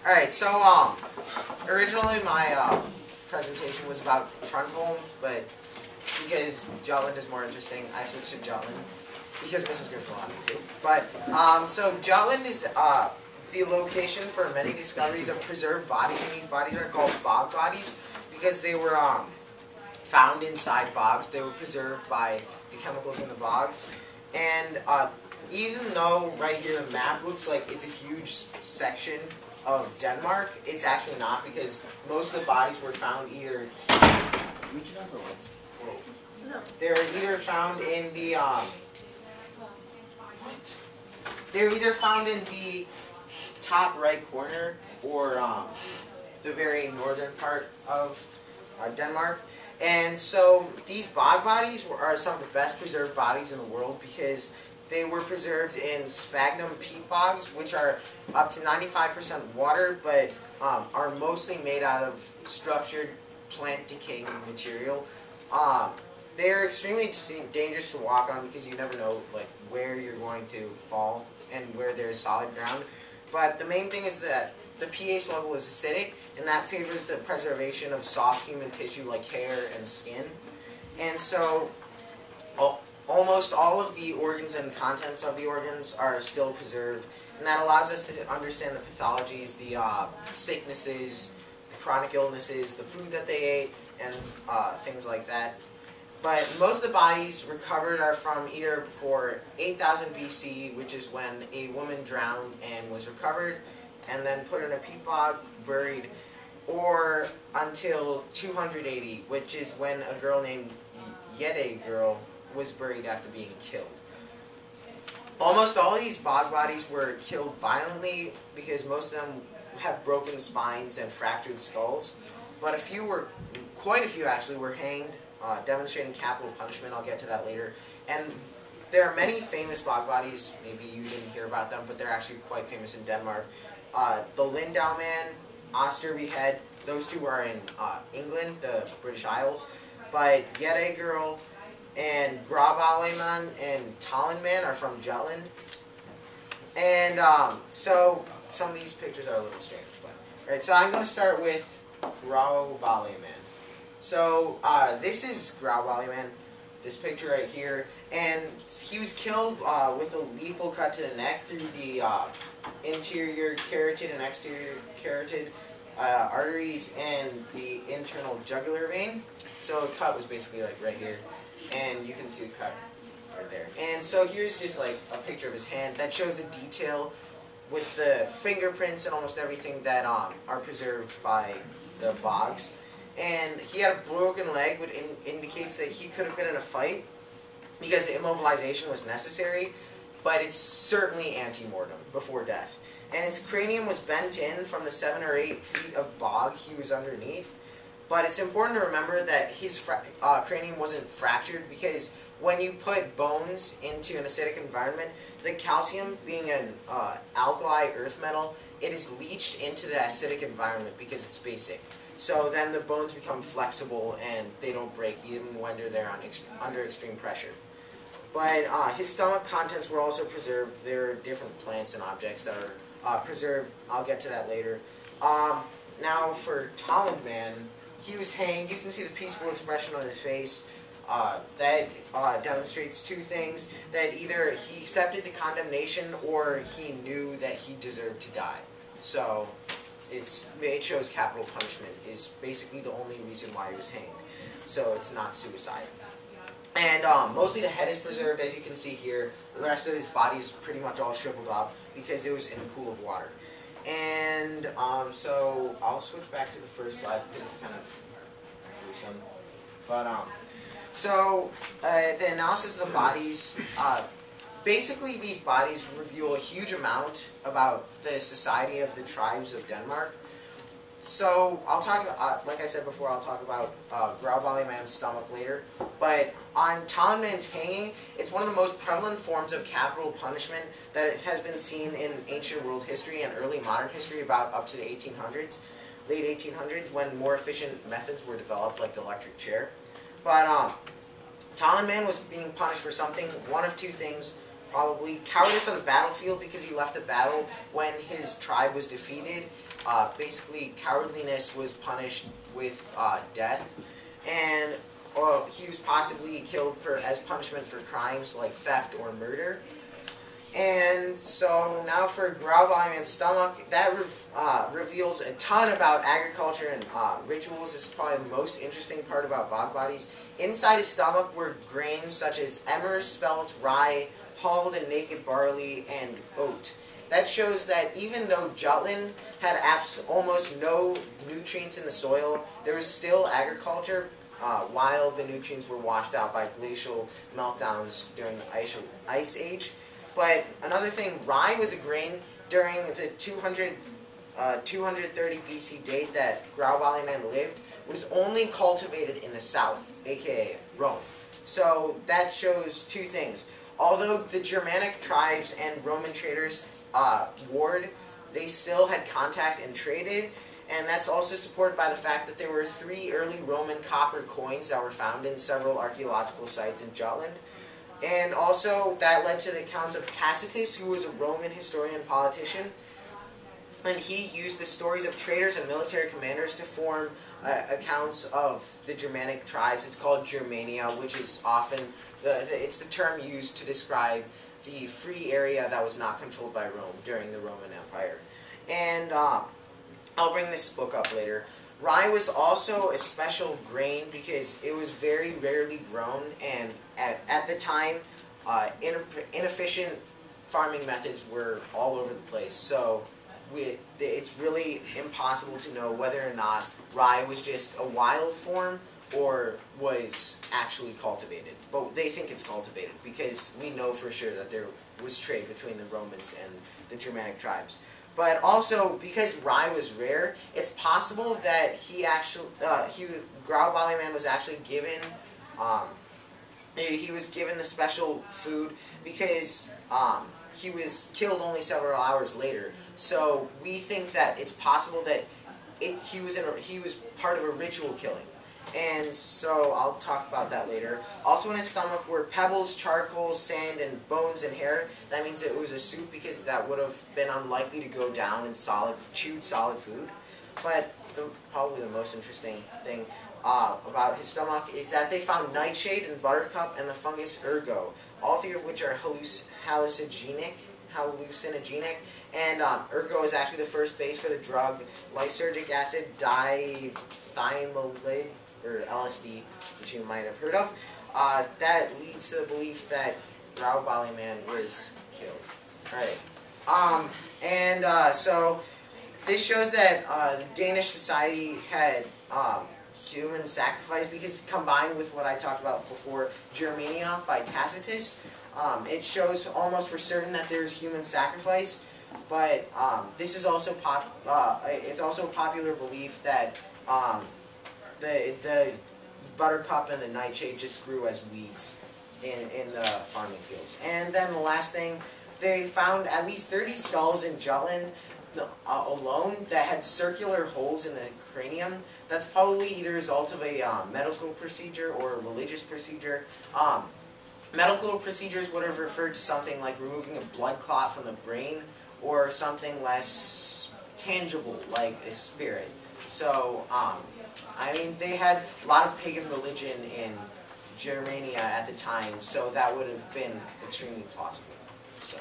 Alright, so, originally my, presentation was about Trundholm, but because Jutland is more interesting, I switched to Jutland, because Mrs. Griffin wanted me to. But, so Jutland is, the location for many discoveries of preserved bodies, and these bodies are called bog bodies, because they were, found inside bogs. They were preserved by the chemicals in the bogs. And, even though right here the map looks like it's a huge section of Denmark, it's actually not, because most of the bodies were found either they're either found in the they're either found in the top right corner or the very northern part of Denmark. And so these bog bodies are some of the best preserved bodies in the world because they were preserved in sphagnum peat bogs, which are up to 95% water, but are mostly made out of structured plant decaying material. They're extremely dangerous to walk on because you never know like where you're going to fall and where there's solid ground. But the main thing is that the pH level is acidic, and that favors the preservation of soft human tissue like hair and skin. And so almost all of the organs and contents of the organs are still preserved, and that allows us to understand the pathologies, the sicknesses, the chronic illnesses, the food that they ate, and things like that. But most of the bodies recovered are from either before 8000 BC, which is when a woman drowned and was recovered, and then put in a peat bog, buried, or until 280, which is when a girl named Yede Girl was buried after being killed. Almost all of these bog bodies were killed violently because most of them have broken spines and fractured skulls, but quite a few actually, were hanged, demonstrating capital punishment. I'll get to that later. And there are many famous bog bodies. Maybe you didn't hear about them, but they're actually quite famous in Denmark. The Lindau Man, Osterby Head, those two are in England, the British Isles. But Yede Girl and Grauwalleman and Tollenman are from Jutland. And so some of these pictures are a little strange. Alright, so I'm going to start with Grauwalleman. So this is Grauwalleman, this picture right here, and he was killed with a lethal cut to the neck through the interior carotid and exterior carotid arteries and the internal jugular vein. So the cut was basically like right here, and you can see the cut right there. And so here's just like a picture of his hand that shows the detail with the fingerprints and almost everything that are preserved by the bogs. And he had a broken leg, which indicates that he could have been in a fight because immobilization was necessary, but it's certainly ante-mortem, before death. And his cranium was bent in from the 7 or 8 feet of bog he was underneath. But it's important to remember that his cranium wasn't fractured because when you put bones into an acidic environment, the calcium, being an alkali earth metal, it is leached into the acidic environment because it's basic. So then the bones become flexible and they don't break even when they're under extreme pressure. But his stomach contents were also preserved. There are different plants and objects that are preserved. I'll get to that later. Now for Tollenman, he was hanged. You can see the peaceful expression on his face. That demonstrates two things: that either he accepted the condemnation or he knew that he deserved to die. So it shows capital punishment is basically the only reason why he was hanged. So it's not suicide. And mostly the head is preserved, as you can see here. The rest of his body is pretty much all shriveled up because it was in a pool of water. And so I'll switch back to the first slide because it's kind of gruesome. But so the analysis of the bodies, basically these bodies reveal a huge amount about the society of the tribes of Denmark. So I'll talk, like I said before, I'll talk about Grauwalleman's stomach later. But on Tollenman's hanging, it's one of the most prevalent forms of capital punishment that has been seen in ancient world history and early modern history, about up to the 1800s, late 1800s, when more efficient methods were developed, like the electric chair. But Tollenman was being punished for something, one of two things: probably. Cowardice on the battlefield, because he left a battle when his tribe was defeated. Basically, cowardliness was punished with death. And he was possibly killed as punishment for crimes like theft or murder. And so now for Growlbally Man's stomach, that reveals a ton about agriculture and rituals. This is probably the most interesting part about bog bodies. Inside his stomach were grains such as emmer, spelt, rye, hulled and naked barley, and oat. That shows that even though Jutland had almost no nutrients in the soil, there was still agriculture while the nutrients were washed out by glacial meltdowns during the Ice Age. But another thing, rye was a grain during the 230 BC date that Growlbally Man lived, was only cultivated in the south, aka Rome. So that shows two things. Although the Germanic tribes and Roman traders warred, they still had contact and traded, and that's also supported by the fact that there were 3 early Roman copper coins that were found in several archaeological sites in Jutland. And also, that led to the accounts of Tacitus, who was a Roman historian and politician. And he used the stories of traders and military commanders to form accounts of the Germanic tribes. It's called Germania, which is often, it's the term used to describe the free area that was not controlled by Rome during the Roman Empire. And I'll bring this book up later. Rye was also a special grain because it was very rarely grown, and at the time, inefficient farming methods were all over the place. So it's really impossible to know whether or not rye was just a wild form or was actually cultivated. But they think it's cultivated because we know for sure that there was trade between the Romans and the Germanic tribes. But also, because rye was rare, it's possible that Growlbally Man was actually given, he was given the special food because he was killed only several hours later. So we think that it's possible that he was part of a ritual killing. And so I'll talk about that later. Also in his stomach were pebbles, charcoal, sand, and bones and hair. That means it was a soup because that would have been unlikely to go down in chewed solid food. But probably the most interesting thing about his stomach is that they found nightshade and buttercup and the fungus ergo, all 3 of which are hallucinogenic. And ergo is actually the first base for the drug lysergic acid dithymolide, or LSD, which you might have heard of. That leads to the belief that Growlbally Man was killed. Alright. So this shows that the Danish society had human sacrifice, because combined with what I talked about before, Germania by Tacitus, it shows almost for certain that there's human sacrifice. But this is also it's also a popular belief that the buttercup and the nightshade just grew as weeds in the farming fields. And then the last thing, they found at least 30 skulls in Jutland alone that had circular holes in the cranium. That's probably either a result of a medical procedure or a religious procedure. Medical procedures would have referred to something like removing a blood clot from the brain, or something less tangible like a spirit. So, I mean, they had a lot of pagan religion in Germania at the time, so that would have been extremely plausible. So.